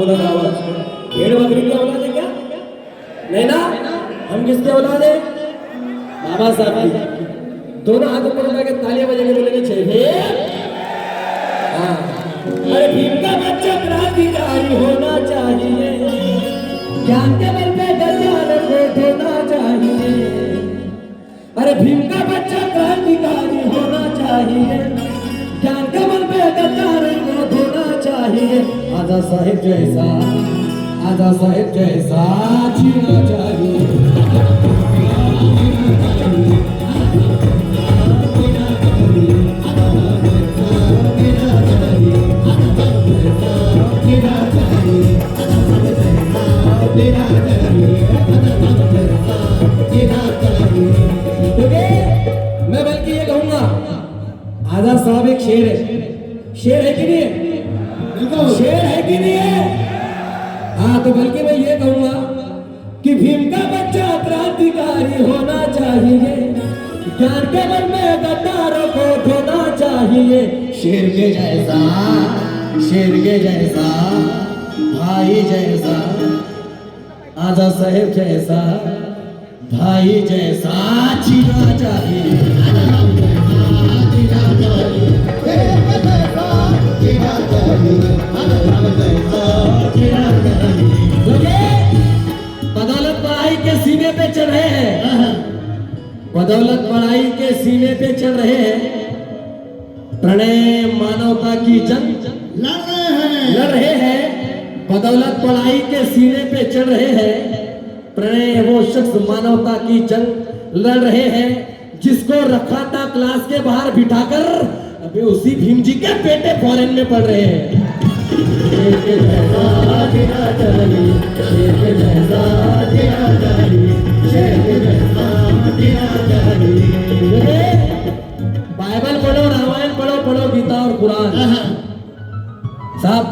जबरदस्त आवाज। भेड़ बकरी की औलाद है क्या? नहीं ना, हम किसके औलाद है? बाबा साहब की। दोनों हाथ ऊपर उठा के तालियां बजाने बोलेंगे जय भीम। हाँ, अरे भीम का बच्चा क्रांतिकारी होना चाहिए, ज्ञान के बल पे गद्दार को धोना चाहिए। अरे भीम का बच्चा क्रांतिकारी होना चाहिए, ज्ञान के बल पे गद्दार को धोना चाहिए। आजा साहेब जैसा, आजा साहेब जैसा जीना चाहिए। मैं बल्कि ये कहूंगा, आजाद साहब एक शेर है। शेर है कि नहीं है? शेर है कि नहीं है? हाँ, तो बल्कि मैं ये कहूंगा कि भीम का बच्चा क्रांतिकारी होना चाहिए, ज्ञान के बल में गद्दारों को धोना चाहिए। शेर के जैसा, शेर के जैसा, भाई जैसा, आजा साहेब जैसा, भाई जैसा जीना चाहिए। बदौलत पढ़ाई के सीने पे चढ़ रहे हैं, बदौलत पढ़ाई के सीने पे चढ़ रहे हैं, प्रणय मानवता की जंग लड़ रहे हैं। बदौलत पढ़ाई के सीने पे चढ़ रहे हैं, प्रणय वो शख्स मानवता की जंग लड़ रहे हैं, जिसको रखा था क्लास के बाहर बिठाकर, अभी उसी भीम जी के बेटे फॉरेन में पढ़ रहे हैं। बाइबल पढ़ो, रामायण पढ़ो, पढ़ो गीता और कुरान। साहब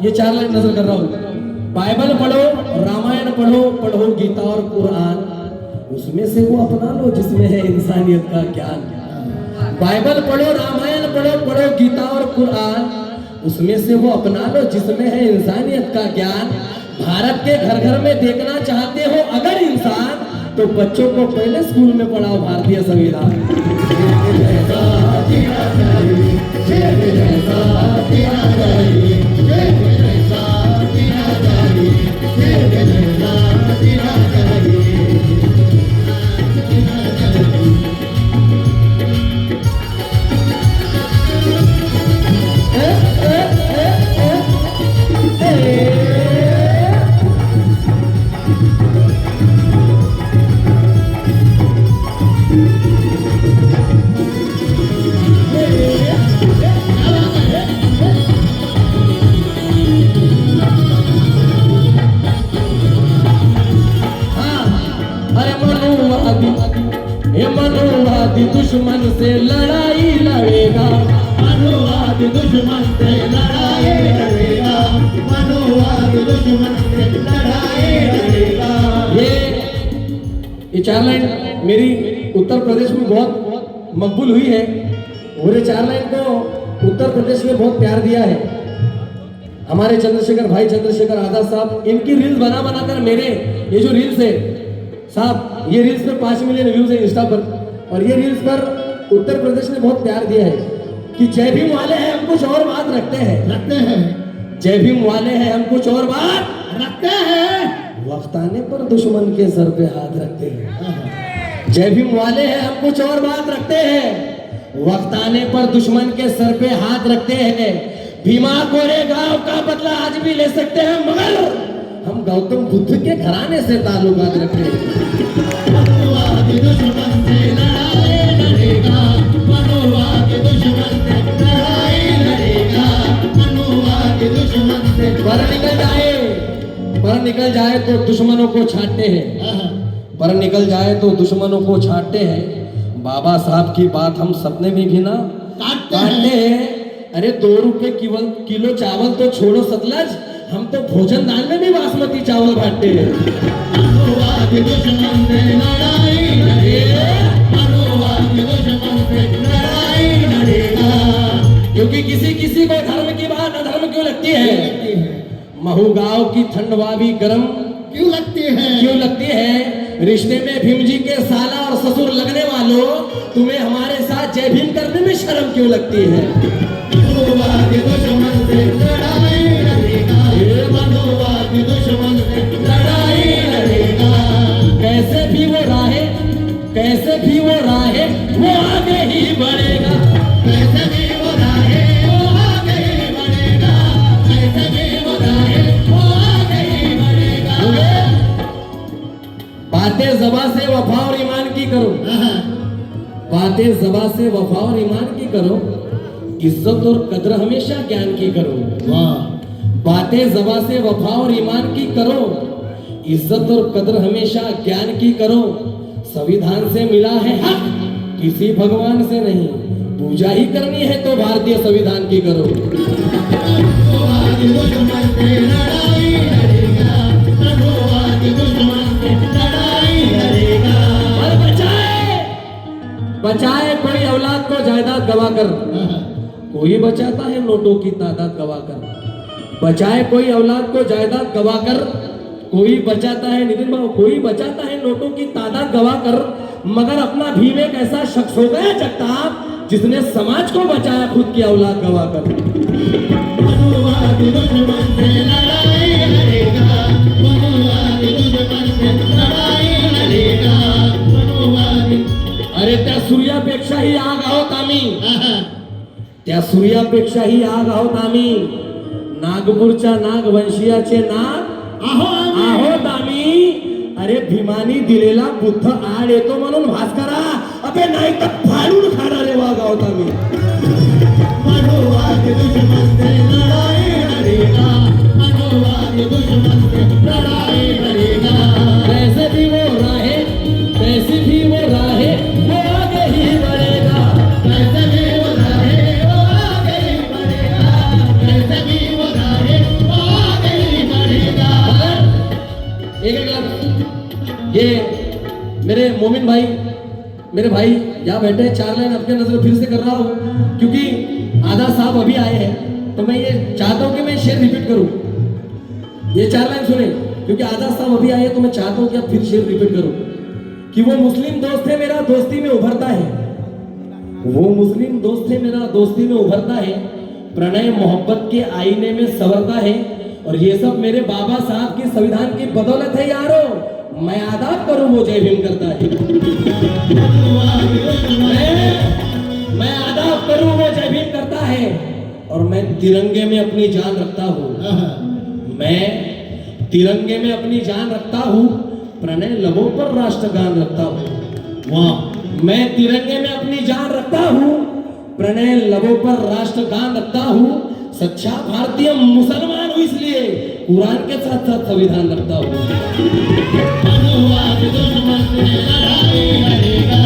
ये 4 लाइन नजर कर रहा हूँ। बाइबल पढ़ो, रामायण पढ़ो, पढ़ो गीता और कुरान, उसमें से वो अपना लो जिसमें है इंसानियत का ज्ञान। बाइबल पढ़ो, रामायण पढ़ो, पढ़ो गीता और कुरान, उसमें से वो अपना लो जिसमें है इंसानियत का ज्ञान। भारत के घर घर में देखना चाहते हो अगर इंसान, तो बच्चों को पहले स्कूल में पढ़ाओ भारतीय संविधान। मनुवादी दुश्मन से लड़ाई लड़ेगा, मनुवादी दुश्मन से लड़ाई लड़ेगा, मनुवादी दुश्मन से लड़ाई लड़ेगा। ये 4 लाइन मेरी उत्तर प्रदेश में बहुत मकबूल हुई है, और ये 4 लाइन को उत्तर प्रदेश में बहुत प्यार दिया है हमारे चंद्रशेखर भाई, चंद्रशेखर आजाद साहब। इनकी रील्स बना बनाकर मेरे ये जो रील्स है साहब, ये रील्स में 5 मिलियन व्यूज है इंस्टा पर, और ये रील्स पर उत्तर प्रदेश ने बहुत प्यार दिया है कि जय भीम वाले हैं हम कुछ और बात रखते हैं, जय भीम वाले हैं हम कुछ और बात रखते हैं, वक्त आने पर दुश्मन के सर पे हाथ रखते हैं। जय भीम वाले हैं हम कुछ और बात रखते हैं, वक्त आने पर दुश्मन के सर पे हाथ रखते हैं। भीमा कोरेगांव का बदला आज भी ले सकते हैं, मगर हम गौतम बुद्ध के घराने से ताल्लुकात रखते हैं। मनुवादी दुश्मन से लड़ाई लड़ेगा, मनुवादी दुश्मन से लड़ाई लड़ेगा, मनुवादी दुश्मन से। पर निकल जाए तो दुश्मनों को छांटते हैं, पर निकल जाए तो दुश्मनों को छांटते हैं। बाबा साहब की बात हम सपने में भी ना काटते हैं। अरे 2 रुपए किलो चावल तो छोड़ो सतलज, हम तो भोजन दान में भी बासमती चावल बांटते हैं। मनुवादी दुश्मन से लड़ाई लड़ेगा, मनुवादी दुश्मन से लड़ाई लड़ेगा। क्योंकि किसी किसी को धर्म की बात अधर्म क्यों लगती है। महू गांव की ठंडवा भी गर्म क्यों लगती है? क्यों लगती है? रिश्ते में भीम जी के साला और ससुर लगने वालों, तुम्हें हमारे साथ जय भीम करने में शर्म क्यों लगती है? मनुवाद दुश्मन से लड़ाई लड़ेगा, ये मनुवाद दुश्मन से लड़ाई लड़ेगा। कैसे भी वो राहे, कैसे भी वो राहे, वो आगे ही बढ़ेगा। कैसे भी वो राहे वो आगे ही बढ़ेगा, कैसे भी वो राहे वो आगे ही बढ़ेगा। बातें ज़बां से वफा और ईमान की करो, बातें ज़बां से वफा और ईमान की करो, इज्जत और कद्र हमेशा ज्ञान की करो। वाह। बातें ज़बां से वफा और ईमान की करो, इज्जत और कद्र हमेशा ज्ञान की करो। संविधान से मिला है हक, किसी भगवान से नहीं। पूजा ही करनी है तो भारतीय संविधान की करो। मनुवाद दुश्मन से लड़ाई लड़ेगा, मनुवाद दुश्मन से लड़ाई लड़ेगा। और बचाए, बचाए कोई औलाद को जायदाद गवाकर, कोई बचाता है नोटों की तादाद गवाकर। बचाए कोई औलाद को जायदाद गवाकर, कोई बचाता है नितिन बाबू, कोई बचाता है नोटों की तादाद गवाकर, मगर अपना भीम एक ऐसा शख्स हो गया जगताप जिसने समाज को बचाया खुद की औलाद गवाकर। मनुवाद दुश्मन से लड़ाई लड़ेगा, मनुवाद दुश्मन से लड़ाई लड़ेगा, मनुवाद। अरे त्या सूर्यापेक्षाही आग आहोत आम्ही, त्या सूर्यापेक्षाही आग आहोत आम्ही। नागपूरच्या नागवंशीयाचे नाग आहोत आम्ही। अरे भीमानी दिलेला बुद्ध आड येतो म्हणून भास्करा, अबे नाही तर फाडून खाणारे वाघ आहोत आम्ही। मनुवाद दुश्मन से लड़ाई लड़ेगा, मनुवाद दुश्मन से लड़ाई लड़ेगा। कैसे भी वो राहे, कैसे भी वो राहे, वो आगे ही बढ़ेगा। कैसे भी वो राहे वो आगे ही बढ़ेगा, कैसे भी वो राहे वो आगे ही बढ़ेगा। एक लफ्ज ये मेरे मोमिन भाई, मेरे भाई यहाँ बैठे हैं, 4 लाइन आपके नजर फिर से कर रहा हूँ क्योंकि आधा साहब अभी आए हैं, तो मैं ये चाहता हूँ कि मैं शेर रिपीट करूँ। ये 4 लाइन सुने क्योंकि आधा साहब अभी आए हैं, तो मैं चाहता हूँ कि आप फिर शेर रिपीट करो कि वो मुस्लिम दोस्त है मेरा दोस्ती में उभरता है, वो मुस्लिम दोस्त है मेरा दोस्ती में उभरता है, प्रणय मोहब्बत के आईने में संवरता है, और ये सब मेरे बाबा साहब की संविधान की बदौलत है यारो। मैं आदाब करूं वो जय भीम करता है, मैं आदाब करूं वो जय भीम करता है, और मैं तिरंगे में अपनी जान रखता हूं, मैं तिरंगे में अपनी जान रखता हूं, प्रणय लबों पर राष्ट्रगान रखता हूं। वाह। मैं तिरंगे में अपनी जान रखता हूं, प्रणय लबों पर राष्ट्रगान रखता हूं, सच्चा भारतीय मुसलमान हूं इसलिए कुरान के साथ साथ संविधान रखता हूं। मनुवाद दुश्मन से लड़ाई लड़ेगा,